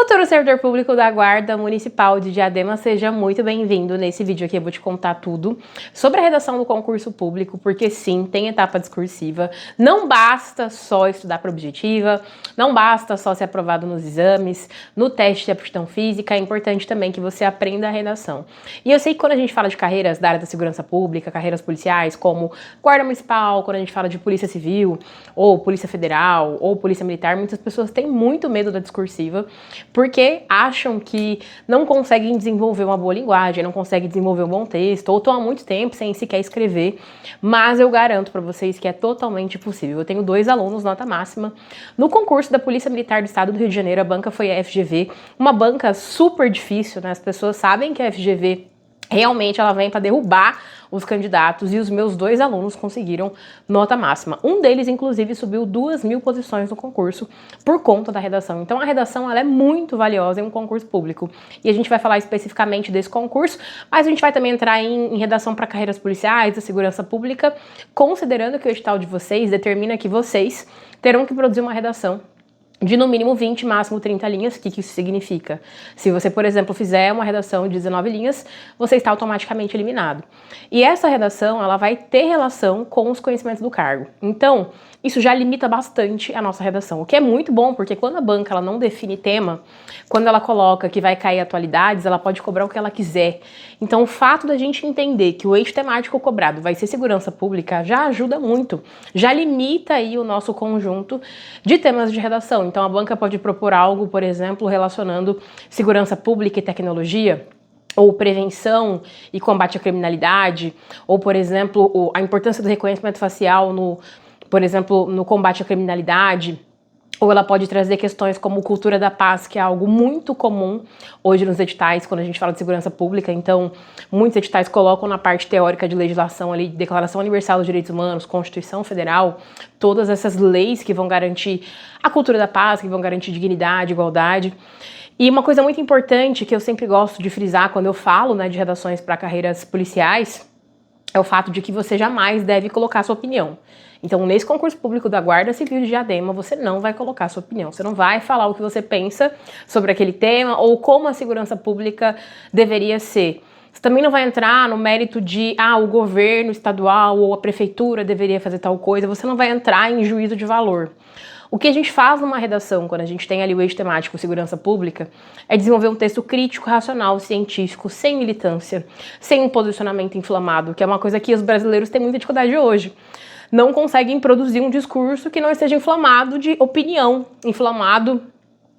Futuro servidor público da Guarda Municipal de Diadema, seja muito bem-vindo. Nesse vídeo aqui eu vou te contar tudo sobre a redação do concurso público, porque sim, tem etapa discursiva. Não basta só estudar para objetiva, não basta só ser aprovado nos exames, no teste de aptidão física, é importante também que você aprenda a redação. E eu sei que quando a gente fala de carreiras da área da segurança pública, carreiras policiais, como Guarda Municipal, quando a gente fala de Polícia Civil, ou Polícia Federal, ou Polícia Militar, muitas pessoas têm muito medo da discursiva, porque acham que não conseguem desenvolver uma boa linguagem, não conseguem desenvolver um bom texto, ou estão há muito tempo sem sequer escrever, mas eu garanto para vocês que é totalmente possível. Eu tenho 2 alunos nota máxima no concurso da Polícia Militar do Estado do Rio de Janeiro, a banca foi a FGV, uma banca super difícil, né? As pessoas sabem que a FGV realmente ela vem para derrubar os candidatos, e os meus 2 alunos conseguiram nota máxima. Um deles, inclusive, subiu 2.000 posições no concurso por conta da redação. Então a redação ela é muito valiosa em um concurso público. E a gente vai falar especificamente desse concurso, mas a gente vai também entrar em redação para carreiras policiais, da segurança pública, considerando que o edital de vocês determina que vocês terão que produzir uma redação de no mínimo 20, máximo 30 linhas. O que isso significa? Se você, por exemplo, fizer uma redação de 19 linhas, você está automaticamente eliminado. E essa redação, ela vai ter relação com os conhecimentos do cargo. Então, isso já limita bastante a nossa redação, o que é muito bom, porque quando a banca ela não define tema, quando ela coloca que vai cair atualidades, ela pode cobrar o que ela quiser. Então, o fato da gente entender que o eixo temático cobrado vai ser segurança pública já ajuda muito, já limita aí o nosso conjunto de temas de redação. Então a banca pode propor algo, por exemplo, relacionando segurança pública e tecnologia, ou prevenção e combate à criminalidade, ou, por exemplo, a importância do reconhecimento facial por exemplo, no combate à criminalidade. Ou ela pode trazer questões como cultura da paz, que é algo muito comum hoje nos editais, quando a gente fala de segurança pública. Então, muitos editais colocam na parte teórica de legislação ali, Declaração Universal dos Direitos Humanos, Constituição Federal, todas essas leis que vão garantir a cultura da paz, que vão garantir dignidade, igualdade. E uma coisa muito importante que eu sempre gosto de frisar quando eu falo, né, de redações para carreiras policiais, é o fato de que você jamais deve colocar sua opinião. Então, nesse concurso público da Guarda Civil de Diadema, você não vai colocar sua opinião. Você não vai falar o que você pensa sobre aquele tema ou como a segurança pública deveria ser. Você também não vai entrar no mérito de, o governo estadual ou a prefeitura deveria fazer tal coisa. Você não vai entrar em juízo de valor. O que a gente faz numa redação, quando a gente tem ali o eixo temático segurança pública, é desenvolver um texto crítico, racional, científico, sem militância, sem um posicionamento inflamado, que é uma coisa que os brasileiros têm muita dificuldade hoje. Não conseguem produzir um discurso que não esteja inflamado de opinião, inflamado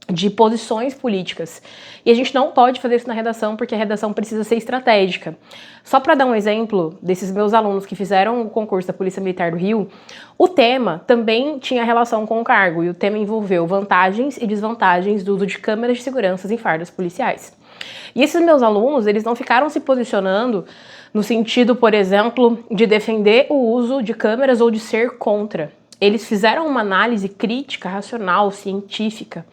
de posições políticas. E a gente não pode fazer isso na redação, porque a redação precisa ser estratégica. Só para dar um exemplo desses meus alunos que fizeram o concurso da Polícia Militar do Rio, o tema também tinha relação com o cargo, e o tema envolveu vantagens e desvantagens do uso de câmeras de segurança em fardas policiais. E esses meus alunos, eles não ficaram se posicionando no sentido, por exemplo, de defender o uso de câmeras ou de ser contra. Eles fizeram uma análise crítica, racional, científica,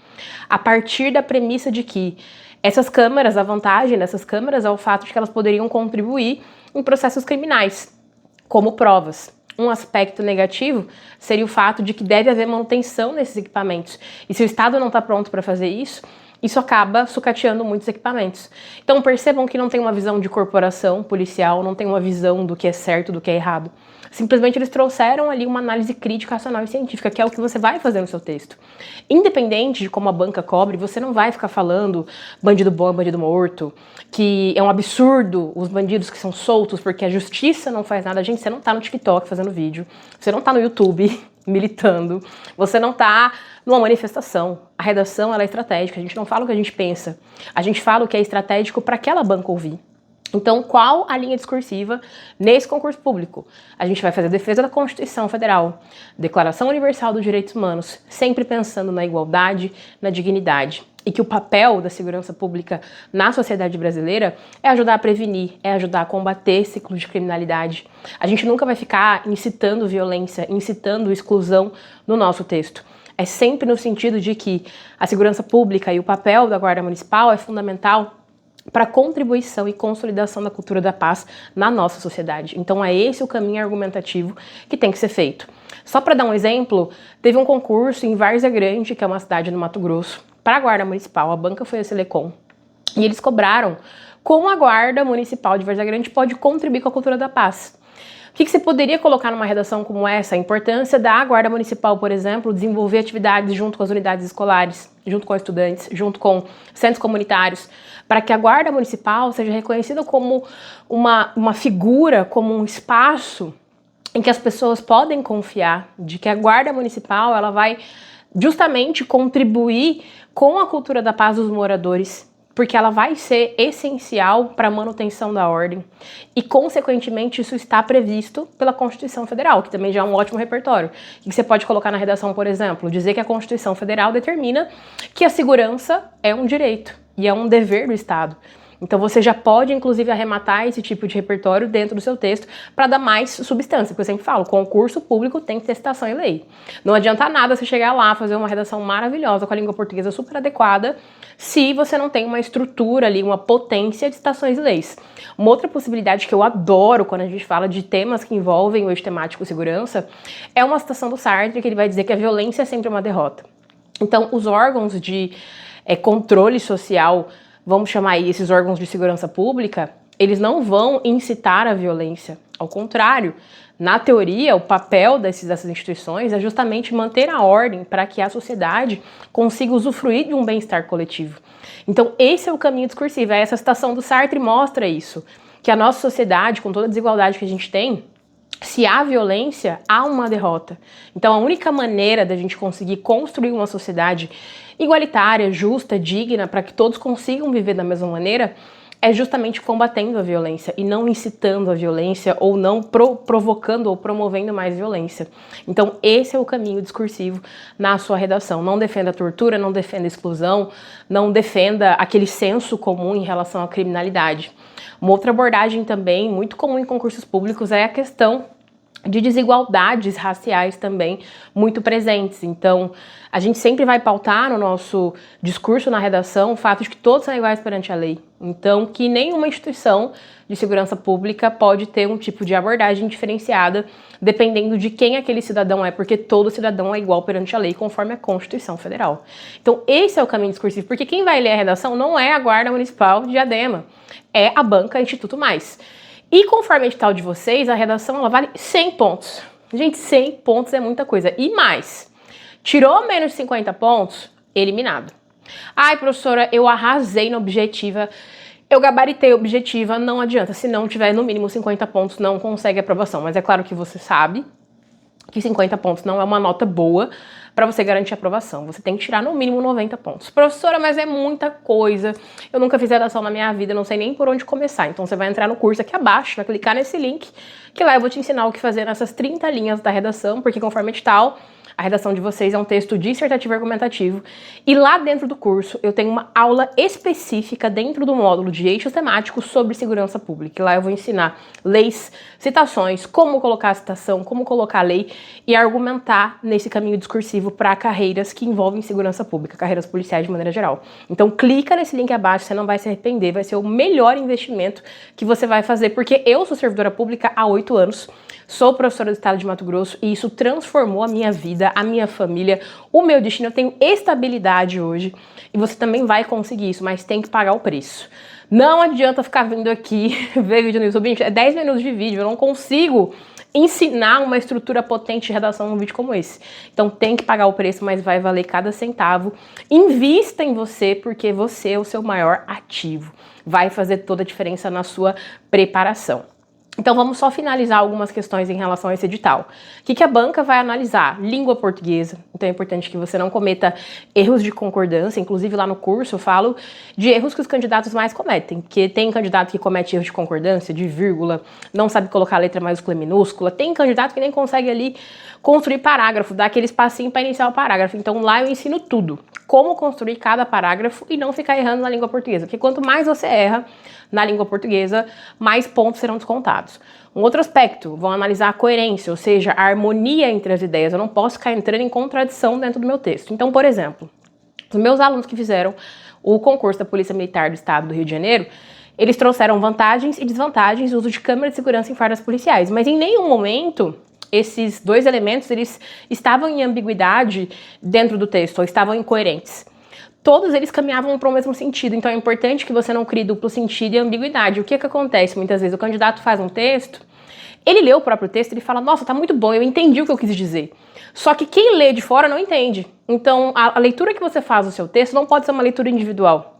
a partir da premissa de que essas câmeras, a vantagem dessas câmeras é o fato de que elas poderiam contribuir em processos criminais, como provas. Um aspecto negativo seria o fato de que deve haver manutenção nesses equipamentos. E se o Estado não está pronto para fazer isso acaba sucateando muitos equipamentos. Então percebam que não tem uma visão de corporação policial, não tem uma visão do que é certo, do que é errado. Simplesmente eles trouxeram ali uma análise crítica, racional e científica, que é o que você vai fazer no seu texto. Independente de como a banca cobre, você não vai ficar falando bandido bom, bandido morto, que é um absurdo os bandidos que são soltos porque a justiça não faz nada. Gente, você não tá no TikTok fazendo vídeo, você não tá no YouTube militando, você não tá numa manifestação. A redação ela é estratégica, a gente não fala o que a gente pensa, a gente fala o que é estratégico para aquela banca ouvir. Então, qual a linha discursiva nesse concurso público? A gente vai fazer a defesa da Constituição Federal, Declaração Universal dos Direitos Humanos, sempre pensando na igualdade, na dignidade. E que o papel da segurança pública na sociedade brasileira é ajudar a prevenir, é ajudar a combater ciclos de criminalidade. A gente nunca vai ficar incitando violência, incitando exclusão no nosso texto. É sempre no sentido de que a segurança pública e o papel da Guarda Municipal é fundamental para a contribuição e consolidação da cultura da paz na nossa sociedade. Então é esse o caminho argumentativo que tem que ser feito. Só para dar um exemplo, teve um concurso em Várzea Grande, que é uma cidade no Mato Grosso, para a Guarda Municipal, a banca foi a Selecom, e eles cobraram como a Guarda Municipal de Várzea Grande pode contribuir com a cultura da paz. O que você poderia colocar numa redação como essa? A importância da Guarda Municipal, por exemplo, desenvolver atividades junto com as unidades escolares, junto com estudantes, junto com centros comunitários, para que a Guarda Municipal seja reconhecida como uma figura, como um espaço em que as pessoas podem confiar, de que a Guarda Municipal ela vai justamente contribuir com a cultura da paz dos moradores, porque ela vai ser essencial para a manutenção da ordem e, consequentemente, isso está previsto pela Constituição Federal, que também já é um ótimo repertório. O que você pode colocar na redação, por exemplo? Dizer que a Constituição Federal determina que a segurança é um direito e é um dever do Estado. Então você já pode, inclusive, arrematar esse tipo de repertório dentro do seu texto para dar mais substância, porque eu sempre falo, concurso público tem que ter citação em lei. Não adianta nada você chegar lá, fazer uma redação maravilhosa com a língua portuguesa super adequada, se você não tem uma estrutura ali, uma potência de citações em leis. Uma outra possibilidade que eu adoro quando a gente fala de temas que envolvem o eixo temático segurança é uma citação do Sartre, que ele vai dizer que a violência é sempre uma derrota. Então, os órgãos de controle social, vamos chamar aí esses órgãos de segurança pública, eles não vão incitar a violência. Ao contrário, na teoria, o papel dessas instituições é justamente manter a ordem para que a sociedade consiga usufruir de um bem-estar coletivo. Então, esse é o caminho discursivo. Essa citação do Sartre mostra isso, que a nossa sociedade, com toda a desigualdade que a gente tem, se há violência, há uma derrota. Então, a única maneira da gente conseguir construir uma sociedade igualitária, justa, digna, para que todos consigam viver da mesma maneira, é justamente combatendo a violência e não incitando a violência ou não provocando ou promovendo mais violência. Então, esse é o caminho discursivo na sua redação. Não defenda a tortura, não defenda a exclusão, não defenda aquele senso comum em relação à criminalidade. Uma outra abordagem também muito comum em concursos públicos é a questão de desigualdades raciais também muito presentes. Então, a gente sempre vai pautar no nosso discurso na redação o fato de que todos são iguais perante a lei. Então, que nenhuma instituição de segurança pública pode ter um tipo de abordagem diferenciada dependendo de quem aquele cidadão é, porque todo cidadão é igual perante a lei, conforme a Constituição Federal. Então, esse é o caminho discursivo, porque quem vai ler a redação não é a Guarda Municipal de Diadema, é a banca Instituto Mais. E conforme o edital de vocês, a redação ela vale 100 pontos. Gente, 100 pontos é muita coisa. E mais, tirou menos de 50 pontos, eliminado. Ai, professora, eu arrasei na objetiva, eu gabaritei a objetiva, não adianta. Se não tiver no mínimo 50 pontos, não consegue aprovação. Mas é claro que você sabe que 50 pontos não é uma nota boa para você garantir a aprovação. Você tem que tirar no mínimo 90 pontos. Professora, mas é muita coisa. Eu nunca fiz redação na minha vida, não sei nem por onde começar. Então você vai entrar no curso aqui abaixo, vai clicar nesse link, que lá eu vou te ensinar o que fazer nessas 30 linhas da redação, porque conforme edital, a redação de vocês é um texto dissertativo argumentativo. E lá dentro do curso eu tenho uma aula específica dentro do módulo de eixos temáticos sobre segurança pública. E lá eu vou ensinar leis, citações, como colocar a citação, como colocar a lei e argumentar nesse caminho discursivo para carreiras que envolvem segurança pública, carreiras policiais de maneira geral. Então clica nesse link abaixo, você não vai se arrepender, vai ser o melhor investimento que você vai fazer, porque eu sou servidora pública há 8 anos, sou professora do estado de Mato Grosso e isso transformou a minha vida, a minha família, o meu destino. Eu tenho estabilidade hoje e você também vai conseguir isso, mas tem que pagar o preço. Não adianta ficar vindo aqui ver vídeo no YouTube, gente, é 10 minutos de vídeo, eu não consigo ensinar uma estrutura potente de redação num vídeo como esse. Então tem que pagar o preço, mas vai valer cada centavo. Invista em você, porque você é o seu maior ativo. Vai fazer toda a diferença na sua preparação. Então vamos só finalizar algumas questões em relação a esse edital. O que a banca vai analisar? Língua portuguesa. Então é importante que você não cometa erros de concordância. Inclusive lá no curso eu falo de erros que os candidatos mais cometem. Porque tem candidato que comete erros de concordância, de vírgula, não sabe colocar a letra maiúscula e minúscula. Tem candidato que nem consegue ali construir parágrafo, dar aquele espacinho para iniciar o parágrafo. Então lá eu ensino tudo. Como construir cada parágrafo e não ficar errando na língua portuguesa. Porque quanto mais você erra na língua portuguesa, mais pontos serão descontados. Um outro aspecto, vão analisar a coerência, ou seja, a harmonia entre as ideias. Eu não posso ficar entrando em contradição dentro do meu texto. Então, por exemplo, os meus alunos que fizeram o concurso da Polícia Militar do Estado do Rio de Janeiro, eles trouxeram vantagens e desvantagens do uso de câmera de segurança em fardas policiais, mas em nenhum momento esses dois elementos eles estavam em ambiguidade dentro do texto, ou estavam incoerentes. todos eles caminhavam para o mesmo sentido. Então é importante que você não crie duplo sentido e ambiguidade. O que acontece muitas vezes? O candidato faz um texto, ele lê o próprio texto e ele fala, nossa, tá muito bom, eu entendi o que eu quis dizer. Só que quem lê de fora não entende. Então a leitura que você faz do seu texto não pode ser uma leitura individual.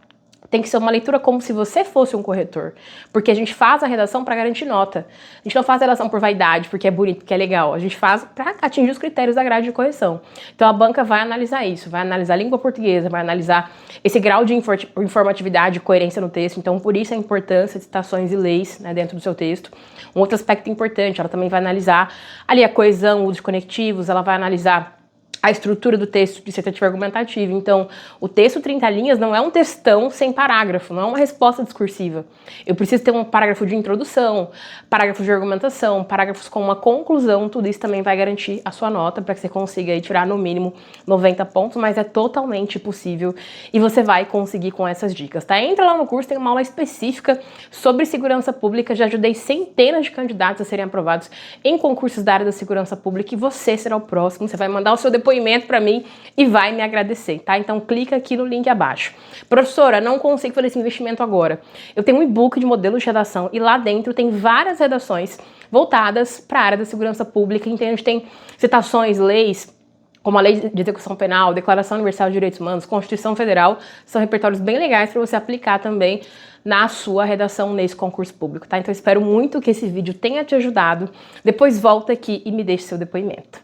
Tem que ser uma leitura como se você fosse um corretor. Porque a gente faz a redação para garantir nota. A gente não faz a redação por vaidade, porque é bonito, porque é legal. A gente faz para atingir os critérios da grade de correção. Então a banca vai analisar isso, vai analisar a língua portuguesa, vai analisar esse grau de informatividade e coerência no texto. Então por isso a importância de citações e leis, né, dentro do seu texto. Um outro aspecto importante, ela também vai analisar ali a coesão, o uso de conectivos, ela vai analisar a estrutura do texto dissertativo argumentativo. Então, o texto 30 linhas não é um textão sem parágrafo, não é uma resposta discursiva. Eu preciso ter um parágrafo de introdução, parágrafo de argumentação, parágrafos com uma conclusão, tudo isso também vai garantir a sua nota para que você consiga aí tirar no mínimo 90 pontos, mas é totalmente possível e você vai conseguir com essas dicas, tá? Entra lá no curso, tem uma aula específica sobre segurança pública, já ajudei centenas de candidatos a serem aprovados em concursos da área da segurança pública e você será o próximo, você vai mandar o seu depoimento para mim e vai me agradecer, tá? Então clica aqui no link abaixo. Professora, não consigo fazer esse investimento agora. Eu tenho um e-book de modelos de redação e lá dentro tem várias redações voltadas para a área da segurança pública, então a gente tem citações, leis, como a Lei de Execução Penal, Declaração Universal de Direitos Humanos, Constituição Federal, são repertórios bem legais para você aplicar também na sua redação nesse concurso público, tá? Então eu espero muito que esse vídeo tenha te ajudado. Depois volta aqui e me deixe seu depoimento.